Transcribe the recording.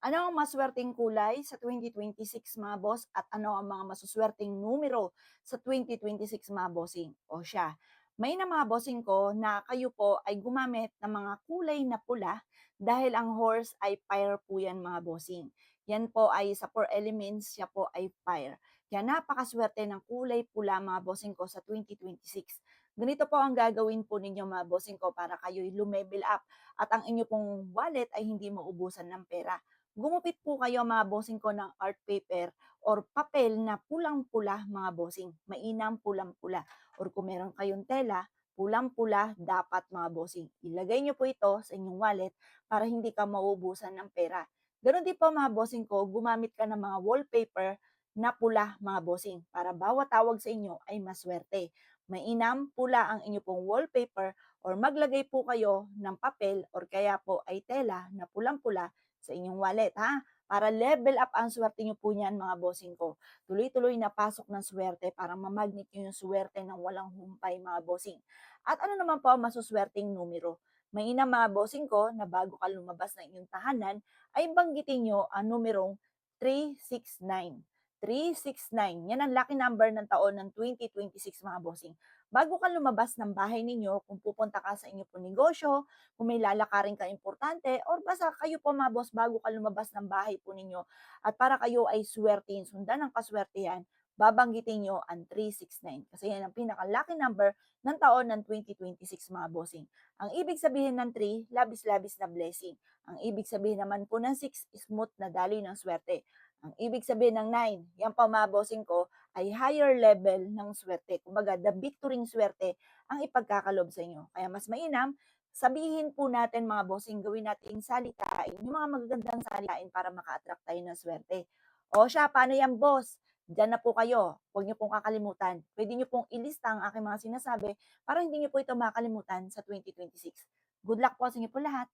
Ano ang maswerteng kulay sa 2026 mga boss at ano ang mga masuswerteng numero sa 2026 mga bossing? O siya, may na mga bossing ko na kayo po ay gumamit ng mga kulay na pula dahil ang horse ay fire po yan mga bossing. Yan po ay sa 4 elements, siya po ay fire. Kaya napakaswerte ng kulay pula mga bossing ko sa 2026. Ganito po ang gagawin po ninyo mga bossing ko para kayo'y lumevel up at ang inyo pong wallet ay hindi maubusan ng pera. Gumupit po kayo mga bossing ko ng art paper or papel na pulang-pula mga bossing. Mainam pulang-pula. Or kung meron kayong tela, pulang-pula dapat mga bossing. Ilagay nyo po ito sa inyong wallet para hindi ka maubusan ng pera. Ganon din po mga bossing ko, gumamit ka ng mga wallpaper na pula mga bossing para bawat tawag sa inyo ay maswerte. Mainam pula ang inyo pong wallpaper or maglagay po kayo ng papel or kaya po ay tela na pulang-pula sa inyong wallet ha. Para level up ang swerte nyo po niyan mga bossing ko. Tuloy-tuloy na pasok ng swerte para mamagnet nyo yung swerte ng walang humpay mga bossing. At ano naman po ang masuswerteng numero? Mainam mga bossing ko na bago ka lumabas ng inyong tahanan ay banggitin nyo ang numerong 369. 369. Yan ang lucky number ng taon ng 2026 mga bossing. Bago ka lumabas ng bahay ninyo, kung pupunta ka sa inyo po negosyo, kung may lalakarin ka importante, or basta kayo po mga boss bago ka lumabas ng bahay po ninyo at para kayo ay swertihin, sundan ng kaswertihan, babanggitin nyo ang 369 kasi yan ang pinaka-lucky number ng taon ng 2026 mga bossing. Ang ibig sabihin ng 3, labis-labis na blessing. Ang ibig sabihin naman po ng 6, smooth na daloy ng swerte. Ang ibig sabihin ng 9, yan pa mga bossing ko, ay higher level ng swerte. Kumbaga, the victory swerte ang ipagkakalob sa inyo. Kaya mas mainam, sabihin po natin mga bossing, gawin nating salitain, yung mga magagandang salitain para maka-attract tayo ng swerte. O siya, paano yan boss? Diyan na po kayo. Huwag niyo pong kakalimutan. Pwede niyo pong ilista ang aking mga sinasabi para hindi niyo po ito makalimutan sa 2026. Good luck po sa inyo po lahat.